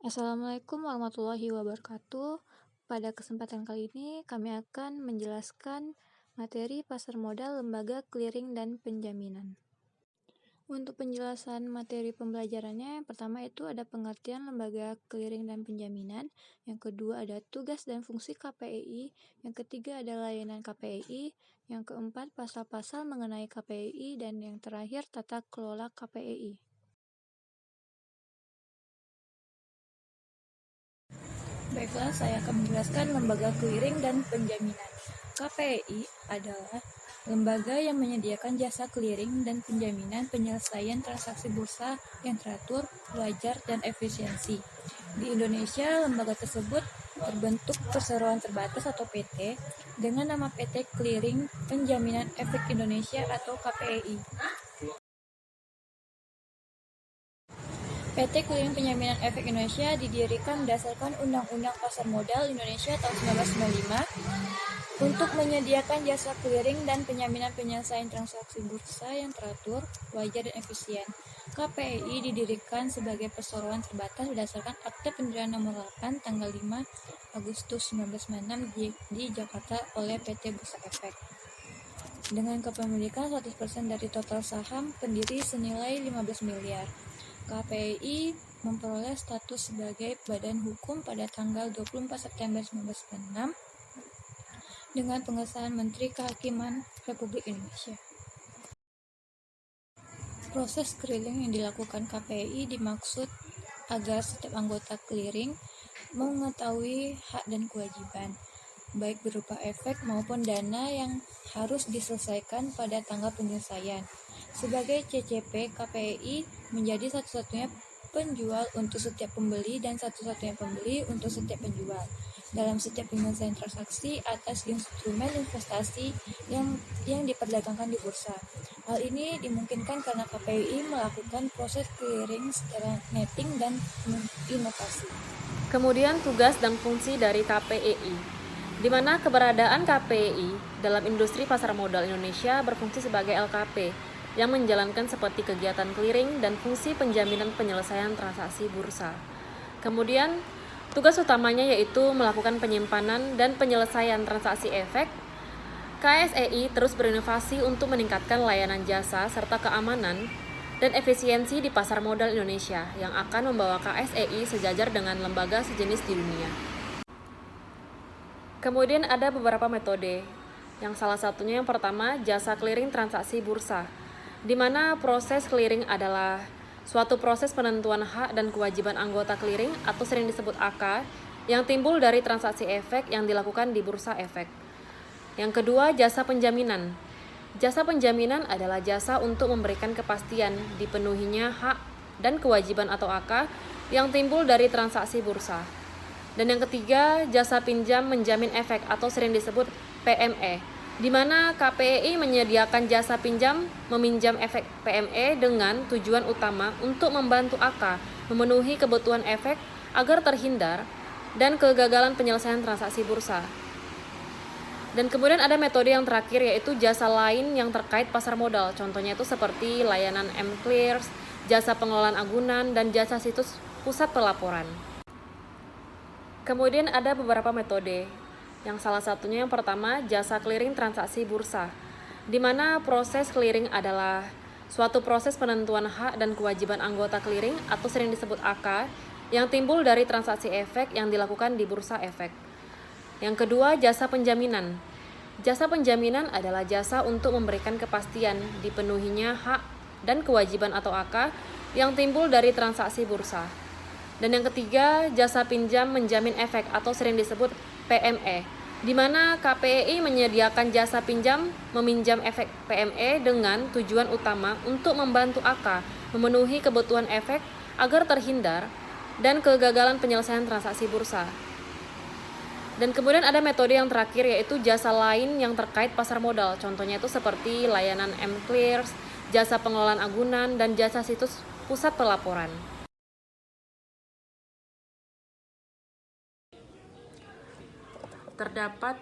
Assalamualaikum warahmatullahi wabarakatuh. Pada kesempatan kali ini, kami akan menjelaskan materi pasar modal, lembaga clearing, dan penjaminan. Untuk penjelasan materi pembelajarannya, yang pertama itu ada pengertian lembaga clearing dan penjaminan, yang kedua ada tugas dan fungsi KPEI, yang ketiga ada layanan KPEI, yang keempat pasal-pasal mengenai KPEI, dan yang terakhir tata kelola KPEI. Baiklah, saya akan menjelaskan lembaga clearing dan penjaminan. KPEI adalah lembaga yang menyediakan jasa clearing dan penjaminan penyelesaian transaksi bursa yang teratur, wajar, dan efisiensi. Di Indonesia, lembaga tersebut terbentuk perseroan terbatas atau PT dengan nama PT Clearing Penjaminan Efek Indonesia atau KPEI. PT Clearing Penjaminan Efek Indonesia didirikan berdasarkan Undang-Undang Pasar Modal Indonesia tahun 1995 untuk menyediakan jasa clearing dan penjaminan penyelesaian transaksi bursa yang teratur, wajar, dan efisien. KPEI didirikan sebagai perseroan terbatas berdasarkan Akte Pendirian Nomor 8 tanggal 5 Agustus 1996 di Jakarta oleh PT Bursa Efek. Dengan kepemilikan 100% dari total saham pendiri senilai 15 miliar. KPEI memperoleh status sebagai badan hukum pada tanggal 24 September 1996 dengan pengesahan Menteri Kehakiman Republik Indonesia. Proses clearing yang dilakukan KPEI dimaksud agar setiap anggota clearing mengetahui hak dan kewajiban, baik berupa efek maupun dana yang harus diselesaikan pada tanggal penyelesaian. Sebagai CCP, KPEI menjadi satu-satunya penjual untuk setiap pembeli dan satu-satunya pembeli untuk setiap penjual dalam setiap penyelesaian transaksi atas instrumen investasi yang diperdagangkan di bursa. Hal ini dimungkinkan karena KPI melakukan proses clearing secara netting dan inovasi. Kemudian tugas dan fungsi dari KPEI, di mana keberadaan KPEI dalam industri pasar modal Indonesia berfungsi sebagai LKP yang menjalankan seperti kegiatan clearing dan fungsi penjaminan penyelesaian transaksi bursa. Kemudian, tugas utamanya yaitu melakukan penyimpanan dan penyelesaian transaksi efek. KSEI terus berinovasi untuk meningkatkan layanan jasa serta keamanan dan efisiensi di pasar modal Indonesia yang akan membawa KSEI sejajar dengan lembaga sejenis di dunia. Kemudian ada beberapa metode, yang salah satunya yang pertama jasa clearing transaksi bursa, di mana proses clearing adalah suatu proses penentuan hak dan kewajiban anggota clearing atau sering disebut AK yang timbul dari transaksi efek yang dilakukan di bursa efek. Yang kedua, jasa penjaminan. Jasa penjaminan adalah jasa untuk memberikan kepastian dipenuhinya hak dan kewajiban atau AK yang timbul dari transaksi bursa. Dan yang ketiga, jasa pinjam menjamin efek atau sering disebut PME, di mana KPEI menyediakan jasa pinjam meminjam efek PME dengan tujuan utama untuk membantu AK memenuhi kebutuhan efek agar terhindar dan kegagalan penyelesaian transaksi bursa. Dan kemudian ada metode yang terakhir yaitu jasa lain yang terkait pasar modal. Contohnya itu seperti layanan mClears, jasa pengelolaan agunan, dan jasa situs pusat pelaporan. Kemudian ada beberapa metode. Yang salah satunya yang pertama jasa clearing transaksi bursa, di mana proses clearing adalah suatu proses penentuan hak dan kewajiban anggota clearing atau sering disebut AK yang timbul dari transaksi efek yang dilakukan di bursa efek. Yang kedua, jasa penjaminan. Jasa penjaminan adalah jasa untuk memberikan kepastian dipenuhinya hak dan kewajiban atau AK yang timbul dari transaksi bursa. Dan yang ketiga, jasa pinjam menjamin efek atau sering disebut PME, di mana KPEI menyediakan jasa pinjam meminjam efek PME dengan tujuan utama untuk membantu AK memenuhi kebutuhan efek agar terhindar dan kegagalan penyelesaian transaksi bursa. Dan kemudian ada metode yang terakhir yaitu jasa lain yang terkait pasar modal. Contohnya itu seperti layanan mClears, jasa pengelolaan agunan, dan jasa situs pusat pelaporan. Terdapat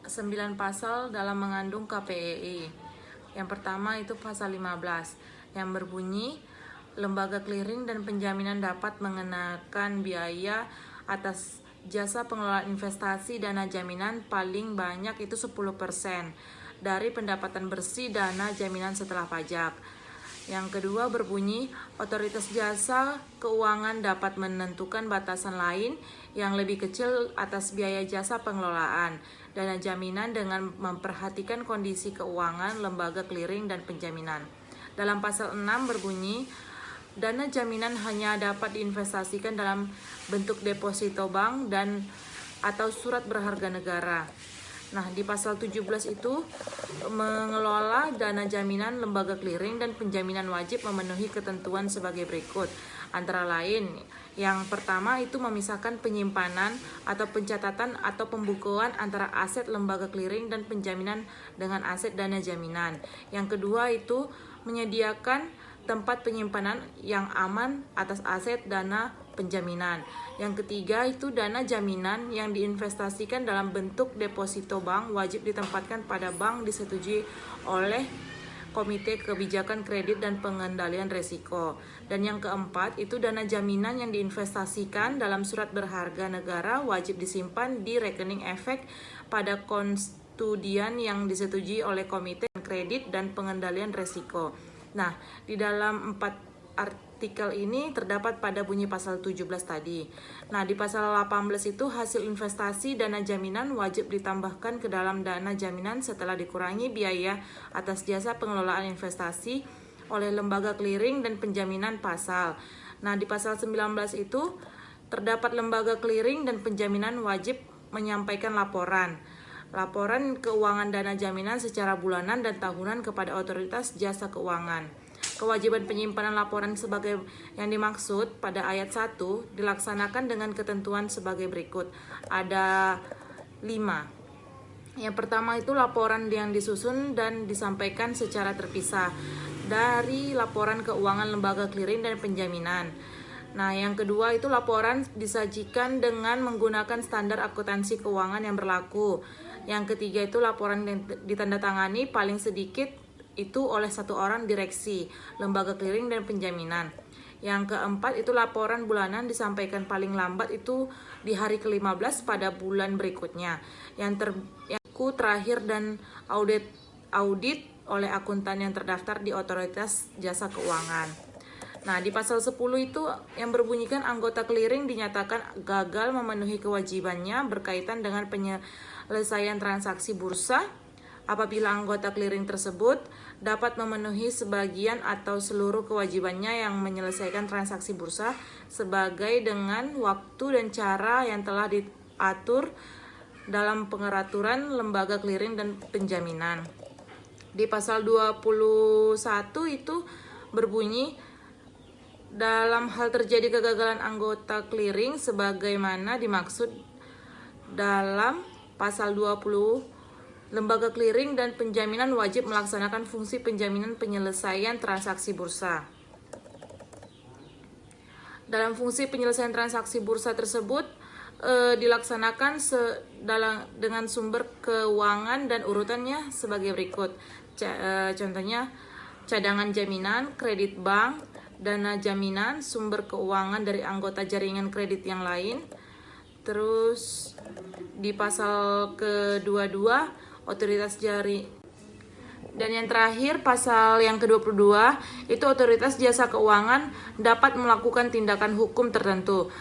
9 pasal dalam mengandung KPEI. Yang pertama itu pasal 15 yang berbunyi lembaga clearing dan penjaminan dapat mengenakan biaya atas jasa pengelolaan investasi dana jaminan paling banyak itu 10% dari pendapatan bersih dana jaminan setelah pajak. Yang kedua berbunyi, otoritas jasa keuangan dapat menentukan batasan lain yang lebih kecil atas biaya jasa pengelolaan dana jaminan dengan memperhatikan kondisi keuangan lembaga clearing dan penjaminan. Dalam pasal 6 berbunyi, dana jaminan hanya dapat diinvestasikan dalam bentuk deposito bank dan atau surat berharga negara. Nah, di pasal 17 itu mengelola dana jaminan lembaga clearing dan penjaminan wajib memenuhi ketentuan sebagai berikut. Antara lain, yang pertama itu memisahkan penyimpanan atau pencatatan atau pembukuan antara aset lembaga clearing dan penjaminan dengan aset dana jaminan. Yang kedua itu menyediakan tempat penyimpanan yang aman atas aset dana penjaminan. Yang ketiga itu dana jaminan yang diinvestasikan dalam bentuk deposito bank wajib ditempatkan pada bank disetujui oleh Komite Kebijakan Kredit dan Pengendalian Risiko. Dan yang keempat itu dana jaminan yang diinvestasikan dalam surat berharga negara wajib disimpan di rekening efek pada konstudian yang disetujui oleh Komite Kredit dan Pengendalian Risiko. Nah, di dalam 4 artikel ini terdapat pada bunyi pasal 17 tadi. Nah, di pasal 18 itu hasil investasi dana jaminan wajib ditambahkan ke dalam dana jaminan setelah dikurangi biaya atas jasa pengelolaan investasi oleh lembaga clearing dan penjaminan pasal. Nah, di pasal 19 itu terdapat lembaga clearing dan penjaminan wajib menyampaikan laporan keuangan dana jaminan secara bulanan dan tahunan kepada otoritas jasa keuangan. Kewajiban penyimpanan laporan sebagai yang dimaksud pada ayat 1 dilaksanakan dengan ketentuan sebagai berikut. Ada 5. Yang pertama itu laporan yang disusun dan disampaikan secara terpisah dari laporan keuangan lembaga clearing dan penjaminan. Nah, yang kedua itu laporan disajikan dengan menggunakan standar akuntansi keuangan yang berlaku. Yang ketiga itu laporan yang ditandatangani paling sedikit itu oleh 1 orang direksi, lembaga clearing dan penjaminan. Yang keempat itu laporan bulanan disampaikan paling lambat itu di hari ke-15 pada bulan berikutnya. Yang terakhir dan audit oleh akuntan yang terdaftar di otoritas jasa keuangan. Nah, di pasal 10 itu yang berbunyikan anggota clearing dinyatakan gagal memenuhi kewajibannya berkaitan dengan penyelesaian transaksi bursa apabila anggota clearing tersebut dapat memenuhi sebagian atau seluruh kewajibannya yang menyelesaikan transaksi bursa sebagai dengan waktu dan cara yang telah diatur dalam pengeraturan lembaga clearing dan penjaminan. Di pasal 21 itu berbunyi dalam hal terjadi kegagalan anggota clearing sebagaimana dimaksud dalam pasal 20, lembaga clearing dan penjaminan wajib melaksanakan fungsi penjaminan penyelesaian transaksi bursa. Dalam fungsi penyelesaian transaksi bursa tersebut dilaksanakan dengan sumber keuangan dan urutannya sebagai berikut. Contohnya cadangan jaminan, kredit bank, dana jaminan, sumber keuangan dari anggota jaringan kredit yang lain. Terus di pasal ke-22 otoritas dan yang terakhir pasal yang ke-22 itu otoritas jasa keuangan dapat melakukan tindakan hukum tertentu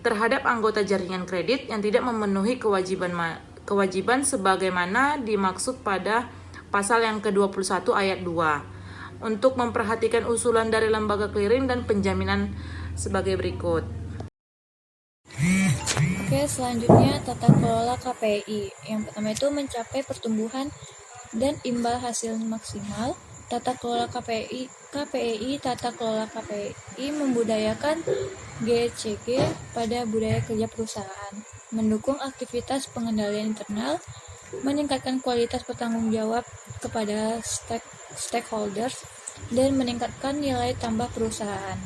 terhadap anggota jaringan kredit yang tidak memenuhi kewajiban sebagaimana dimaksud pada pasal yang ke-21 ayat 2 untuk memperhatikan usulan dari lembaga clearing dan penjaminan sebagai berikut. Oke, selanjutnya tata kelola KPI. Yang pertama itu mencapai pertumbuhan dan imbal hasil maksimal. Tata kelola KPI, tata kelola KPI membudayakan GCG pada budaya kerja perusahaan, mendukung aktivitas pengendalian internal, meningkatkan kualitas bertanggung jawab kepada stakeholders, dan meningkatkan nilai tambah perusahaan.